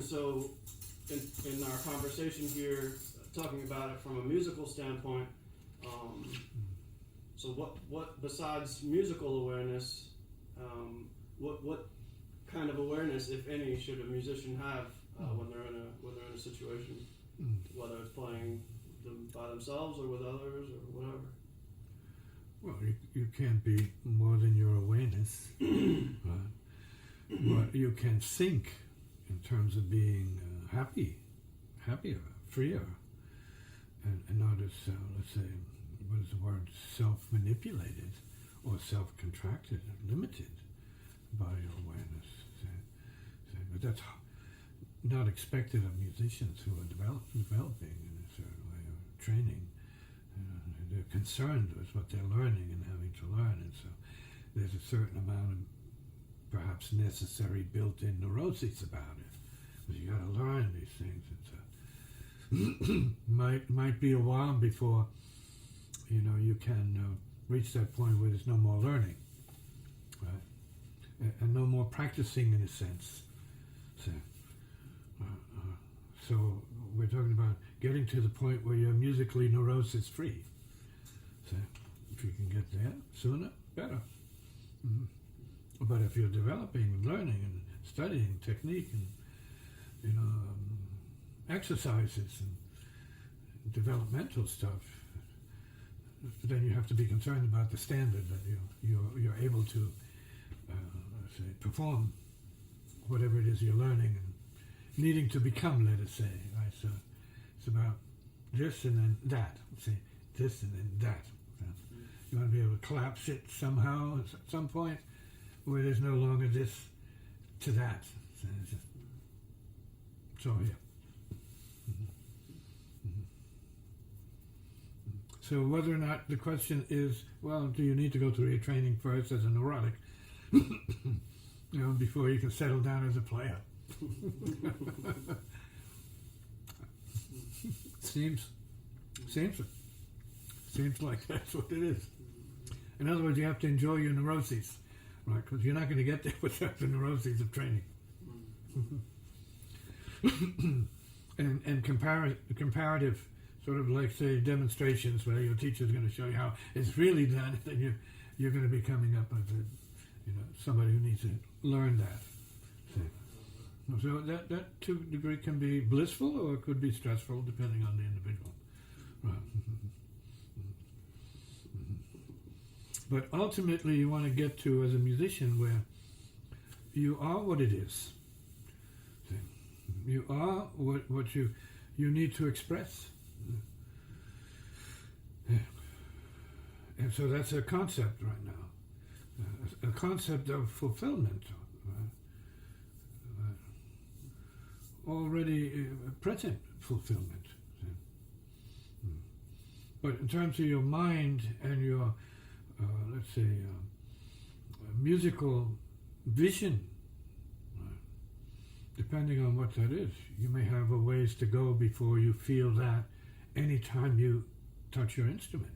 So, in our conversation here, talking about it from a musical standpoint, so what besides musical awareness, what kind of awareness, if any, should a musician have when they're in a situation, whether it's playing them by themselves or with others or whatever? Well, you can't be more than your awareness, right? But you can think in terms of being happier, freer, and not as, let's say, what is the word, self-manipulated or self-contracted, limited by your awareness. But that's not expected of musicians who are developing in a certain way or training. They're concerned with what they're learning and having to learn, and so there's a certain amount of perhaps necessary built-in neuroses about it. Because you got to learn these things, and so might be a while before you can reach that point where there's no more learning, right, and no more practicing in a sense. So we're talking about getting to the point where you're musically neurosis free. So if you can get there sooner, better. Mm-hmm. But if you're developing and learning and studying technique and exercises and developmental stuff, then you have to be concerned about the standard that you're able to say, perform whatever it is you're learning and needing to become, let us say. Right? So it's about this and then that. See, this and then that. So you want to be able to collapse it somehow at some point where there's no longer this to that. So it's all here. So whether or not the question is, well, do you need to go through your training first as a neurotic, before you can settle down as a player? Seems like that's what it is. In other words, you have to enjoy your neuroses, right? Because you're not going to get there without the neuroses of training. and comparative sort of like, say, demonstrations where your teacher's going to show you how it's really done, and you're going to be coming up as somebody who needs to learn that. See? So that to a degree can be blissful or it could be stressful depending on the individual. Right. But ultimately you want to get to, as a musician, where you are what it is. See? You are what you need to express. And so that's a concept right now, a concept of fulfillment, already present fulfillment. But in terms of your mind and your, let's say, musical vision, depending on what that is, you may have a ways to go before you feel that anytime you touch your instrument.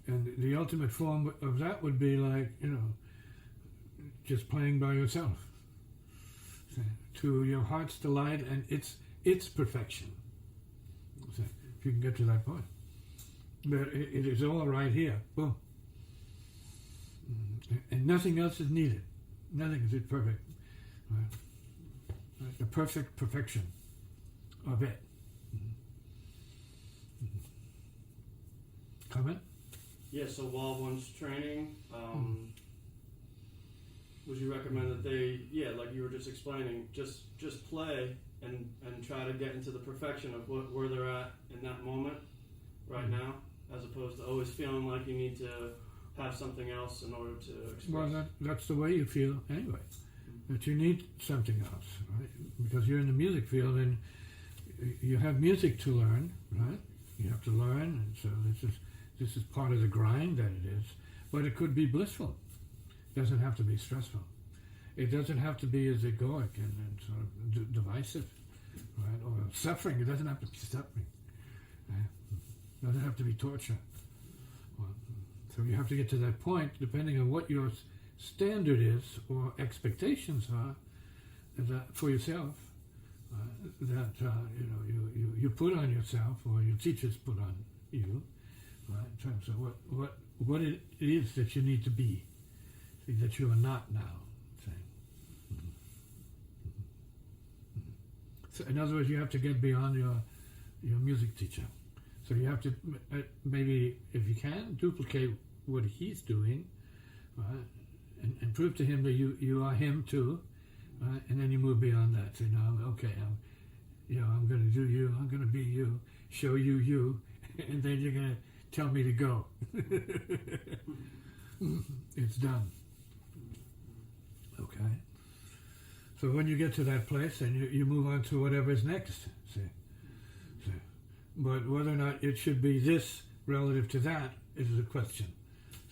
And the ultimate form of that would be like, just playing by yourself, to your heart's delight and its perfection. If you can get to that point. But it is all right here. Boom. And nothing else is needed. Nothing is perfect. Right? The perfect perfection of it. Comment? Yeah, so while one's training, would you recommend that they, like you were just explaining, just play and try to get into the perfection of where they're at in that moment right now, as opposed to always feeling like you need to have something else in order to express? Well, that's the way you feel anyway, that you need something else, right? Because you're in the music field and you have music to learn, right? You have to learn, and so this is part of the grind that it is, but it could be blissful. It doesn't have to be stressful. It doesn't have to be as egoic and sort of divisive, right? Or suffering. It doesn't have to be suffering. Right? It doesn't have to be torture. Well, so you have to get to that point, depending on what your standard is or expectations are that for yourself that you put on yourself or your teachers put on you, right, in terms of what it is that you need to be, see, that you are not now. So in other words, you have to get beyond your music teacher. So you have to maybe, if you can, duplicate what he's doing, right, and prove to him that you are him too, right, and then you move beyond that. So okay, I'm going to do you, I'm going to be you, show you, and then you're going to tell me to go. It's done. Okay. So when you get to that place, then you move on to whatever's next. See? But whether or not it should be this relative to that is the question.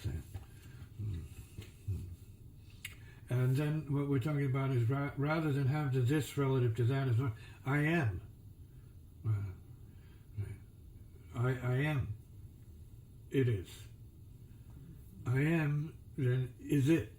See? And then what we're talking about is rather than have the this relative to that, is what I am. I am. It is. I am, then, is it.